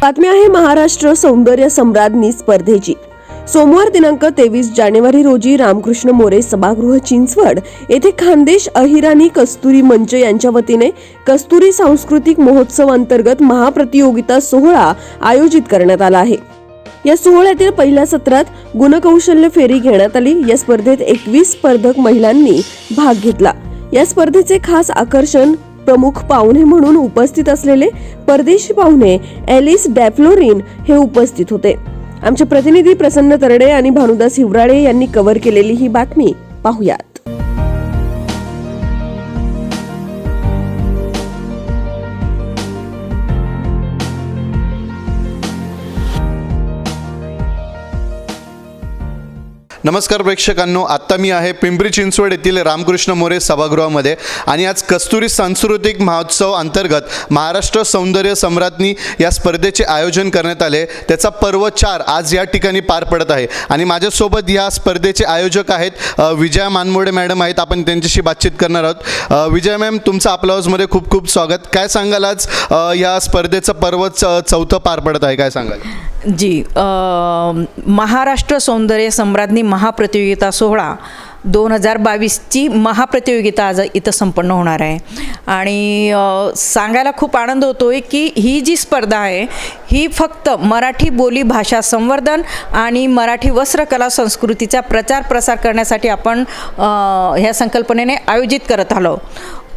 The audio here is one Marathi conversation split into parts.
बातमी आहे महाराष्ट्र सौंदर्य सम्राज्ञी स्पर्धेची। सोमवार दिनांक 23 जानेवारी रोजी रामकृष्ण मोरे सभागृह चिंचवड येथे खानदेश अहिराणी कस्तुरी मंच यांच्या वतीने कस्तुरी सांस्कृतिक महोत्सव अंतर्गत महाप्रतियोगिता सोहळा आयोजित करण्यात आला आहे। या सोहळ्यातील पहिल्या सत्रात गुणकौशल्य फेरी घेण्यात आली। या स्पर्धेत 21 स्पर्धक महिलांनी भाग घेतला। या स्पर्धेचे खास आकर्षण प्रमुख पाहुणे म्हणून उपस्थित असलेले परदेशी पाहुणे एलिस डॅफ्लोरिन हे उपस्थित होते। आमचे प्रतिनिधी प्रसन्न तरडे आणि भानुदास हिवराळे यांनी कव्हर केलेली ही बातमी पाहुयात। नमस्कार प्रेक्षकांनो, आत्ता मी आहे पिंपरी चिंचवड येथील रामकृष्ण मोरे सभागृहामध्ये आणि आज कस्तुरी सांस्कृतिक महोत्सव अंतर्गत महाराष्ट्र सौंदर्य सम्राज्ञी या स्पर्धेचे आयोजन करण्यात आले। त्याचा पर्व 4 आज या ठिकाणी पार पडत आहे आणि माझ्यासोबत या स्पर्धेचे आयोजक आहेत विजया मानमोडे मॅडम आहेत। आपण त्यांच्याशी बातचीत करणार आहोत। विजया मॅम, तुमचं आपल्या हाऊसमध्ये खूप खूप स्वागत। काय सांगाल, आज या स्पर्धेचं पर्व 4 पार पडत आहे, काय सांगाल? जी, महाराष्ट्र सौंदर्य सम्राज्ञी महाप्रतियोगिता सोहळा 2022ची महाप्रतियोगिता आज इथं संपन्न होणार आहे आणि सांगायला खूप आनंद होतोय की ही जी स्पर्धा आहे ही फक्त मराठी बोली भाषा संवर्धन आणि मराठी वस्त्रकला संस्कृतीचा प्रचार प्रसार करण्यासाठी आपण ह्या संकल्पनेने आयोजित करत आलो।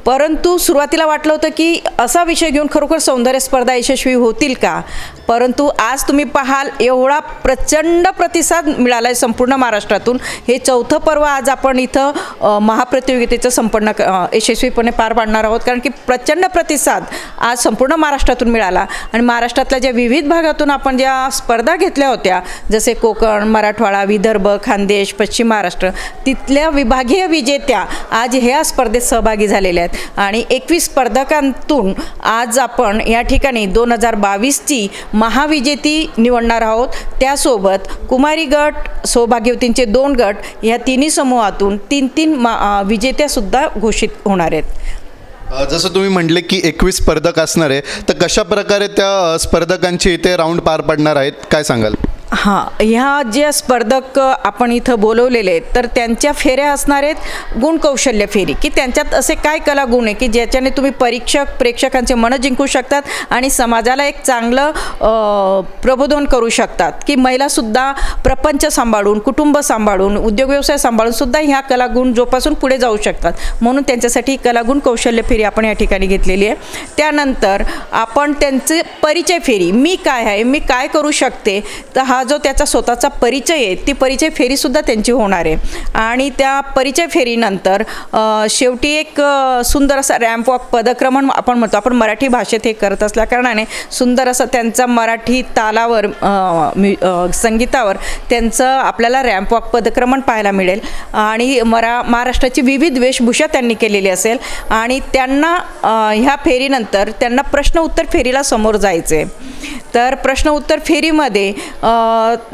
परंतु सुरुवातीला वाटलं होतं की असा विषय घेऊन खरोखर सौंदर्य स्पर्धा यशस्वी होतील का, परंतु आज तुम्ही पाहाल एवढा प्रचंड प्रतिसाद मिळाला आहे संपूर्ण महाराष्ट्रातून। हे 4थं पर्व आज आपण इथं महाप्रतियोगितेचं संपन्न यशस्वीपणे पार पाडणार आहोत, कारण की प्रचंड प्रतिसाद आज संपूर्ण महाराष्ट्रातून मिळाला आणि महाराष्ट्रातल्या ज्या विविध भागातून आपण ज्या स्पर्धा घेतल्या होत्या, जसे कोकण, मराठवाडा, विदर्भ, खानदेश, पश्चिम महाराष्ट्र, तिथल्या विभागीय विजेत्या आज ह्या स्पर्धेत सहभागी झालेल्या आहेत आणि 21 स्पर्धकांतून आज आपण या ठिकाणी 2022ची महाविजेती निवडणार आहोत। त्यासोबत कुमारी गट, सौभाग्यवतींचे 2 गट या तिन्ही समूहातून 3 विजेत्यासुद्धा घोषित होणार आहेत। जसं तुम्ही म्हटले की 21 स्पर्धक असणार आहे, तर कशा प्रकारे त्या स्पर्धकांचे इथे राऊंड पार पडणार आहेत, काय सांगाल? हां, ह्या ज्या स्पर्धक आपण इथं बोलवलेले आहेत तर त्यांच्या फेऱ्या असणार आहेत गुणकौशल्य फेरी, की त्यांच्यात असे काय कलागुण आहे की ज्याच्याने तुम्ही प्रेक्षकांचे मन जिंकू शकतात आणि समाजाला एक चांगलं प्रबोधन करू शकतात, की महिलासुद्धा प्रपंच सांभाळून, कुटुंब सांभाळून, उद्योग व्यवसाय सांभाळून सुद्धा ह्या कलागुण जोपासून पुढे जाऊ शकतात। म्हणून त्यांच्यासाठी कलागुण कौशल्य फेरी आपण या ठिकाणी घेतलेली आहे। त्यानंतर आपण त्यांचे परिचय फेरी, मी काय आहे, मी काय करू शकते, तर हा जो त्याचा स्वतःचा परिचय आहे ती परिचय फेरीसुद्धा त्यांची होणार आहे आणि त्या परिचय फेरीनंतर शेवटी एक सुंदर असा रॅम्प वॉक पदक्रमण आपण म्हणतो, आपण मराठी भाषेत हे करत असल्याकारणाने सुंदर असं त्यांचा मराठी तालावर संगीतावर त्यांचं आपल्याला रॅम्प वॉक पदक्रमण पाहायला मिळेल आणि महाराष्ट्राची विविध वेशभूषा त्यांनी केलेली असेल आणि त्यांना ह्या फेरीनंतर त्यांना प्रश्न उत्तर फेरीला समोर जायचे। तर प्रश्न उत्तर फेरीमध्ये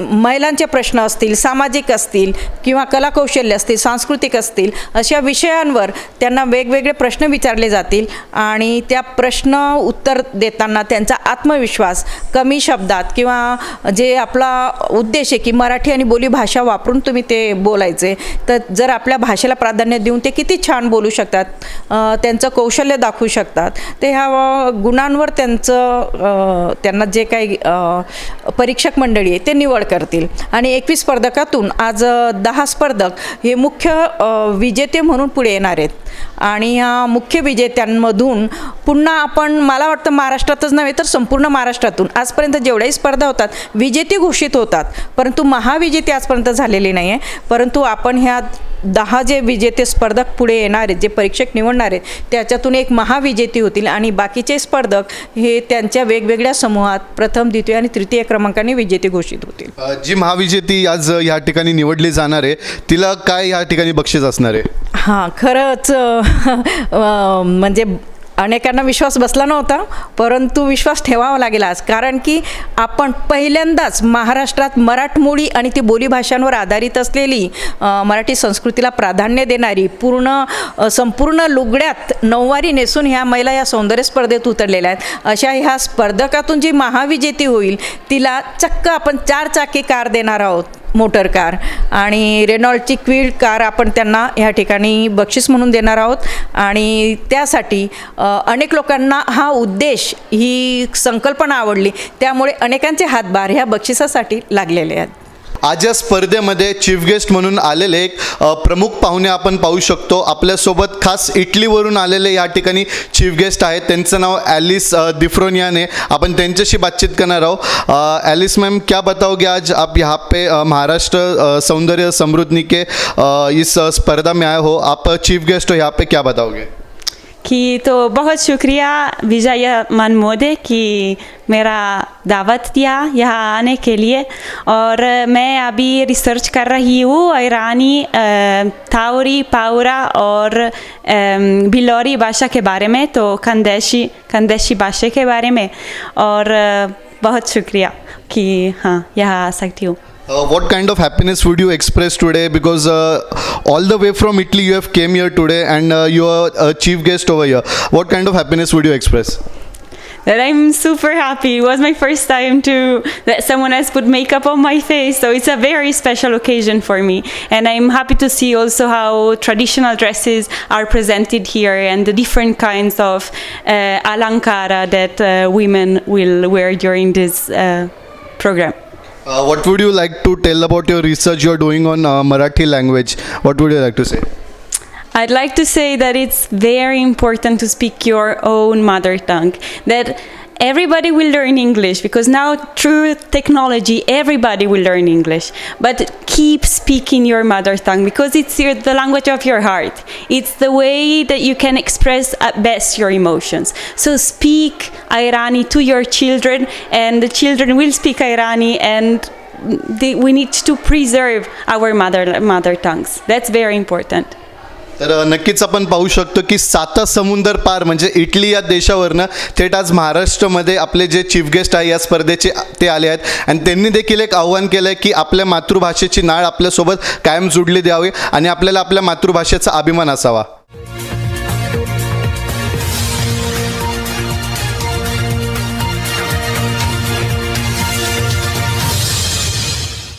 महिलांचे प्रश्न असतील, सामाजिक असतील किंवा कलाकौशल्य असतील, सांस्कृतिक असतील, अशा विषयांवर त्यांना वेगवेगळे प्रश्न विचारले जातील आणि त्या प्रश्न उत्तर देताना त्यांचा आत्मविश्वास कमी शब्दात किंवा जे आपला उद्देश आहे की मराठी आणि बोली भाषा वापरून तुम्ही ते बोलायचे, तर जर आपल्या भाषेला प्राधान्य देऊन ते किती छान बोलू शकतात, त्यांचं कौशल्य दाखवू शकतात, ते ह्या गुणांवर त्यांना जे काही परीक्षक मंडळी आहे ते निवड करतील आणि 21 स्पर्धकातून आज 10 स्पर्धक हे मुख्य विजेते म्हणून पुढे येणार आहेत आणि ह्या मुख्य विजेत्यांमधून पुन्हा आपण, मला वाटतं महाराष्ट्रातच नव्हे तर संपूर्ण महाराष्ट्रातून आजपर्यंत जेवढ्याही स्पर्धा होतात विजेते घोषित होतात, परंतु महाविजेते आजपर्यंत झालेली नाही आहे। परंतु आपण ह्या 10 जे विजेते स्पर्धक पुढे येणार आहेत, जे परीक्षक निवडणार आहेत, त्याच्यातून एक महाविजेती होतील आणि बाकीचे स्पर्धक हे त्यांच्या वेगवेगळ्या समूहात प्रथम, द्वितीय आणि तृतीय क्रमांकाने विजेते घोषित होतील। जी महाविजेती आज या ठिकाणी निवडली जाणार आहे तिला काय या ठिकाणी बक्षीस असणार आहे? हां, खरंच म्हणजे अनेकांना विश्वास बसला नव्हता, परंतु विश्वास ठेवावा लागेल आज, कारण की आपण पहिल्यांदाच महाराष्ट्रात मराठमोळी आणि ती बोलीभाषांवर आधारित असलेली मराठी संस्कृतीला प्राधान्य देणारी संपूर्ण लुगड्यात नऊवारी नेसून ह्या महिला या सौंदर्य स्पर्धेत उतरलेल्या आहेत. अशा ह्या स्पर्धकातून जी महाविजेती होईल तिला चक्क आपण 4 चाकी कार देणार आहोत, मोटर कार, आणि रेनॉल्डची क्विड कार आपण त्यांना ह्या ठिकाणी बक्षीस म्हणून देणार आहोत. आणि त्यासाठी अनेक लोकांना हा उद्देश, ही संकल्पना आवडली, त्यामुळे अनेकांचे हातभार ह्या बक्षिसासाठी लागलेले आहेत. आज या स्पर्धेमध्ये चीफ गेस्ट म्हणून आलेले एक प्रमुख पाहुणे आपण पाहू शकतो. आपल्यासोबत खास इटलीवरून आलेले या ठिकाणी चीफ गेस्ट आहेत. त्यांचं नाव ॲलिस डिफ्रोनियाने. आपण त्यांच्याशी बातचीत करणार आहोत. ॲलिस मैम, क्या बताओगे आज आप यहाँ पे महाराष्ट्र सौंदर्य समृद्धि के इस स्पर्धा में आए हो, आप चीफ गेस्ट हो यहाँ पे, क्या बताओगे? कि तो बहुत शुक्रिया विजय मनमोदे कि मेरा दावत दिया यहाँ आने के लिए. और मैं अभी रिसर्च कर रही हूँ ईरानी, थाउरी, पाउरा और भिलौरी भाषा के बारे में, तो खंदेशी भाषा के बारे में. और बहुत शुक्रिया कि हाँ यहाँ आ सकती हूँ. What kind of happiness would you express today? Because all the way from Italy you have came here today and you are a chief guest over here. What kind of happiness would you express? That I'm super happy. It was my first time that someone else put makeup on my face, so it's a very special occasion for me. And I'm happy to see also how traditional dresses are presented here and the different kinds of alankara that women will wear during this program. What would you like to tell about your research you're doing on Marathi language? What would you like to say? I'd like to say that it's very important to speak your own mother tongue. That everybody will learn English, because now through technology everybody will learn English. But keep speaking your mother tongue, because it's the language of your heart. It's the way that you can express at best your emotions. So speak Irani to your children, and the children will speak Irani, and we need to preserve our mother tongues. That's very important. तर नक्कीच आपण पाहू शकतो की 7 समुंदर पार म्हणजे इटली या देशावरनं थेट आज महाराष्ट्रामध्ये आपले जे चीफ गेस्ट आहे या स्पर्धेचे ते आले आहेत आणि त्यांनी देखील एक आव्हान केलं आहे की आपल्या मातृभाषेची नाळ आपल्यासोबत कायम जुडली द्यावी आणि आपल्याला आपल्या मातृभाषेचा अभिमान असावा.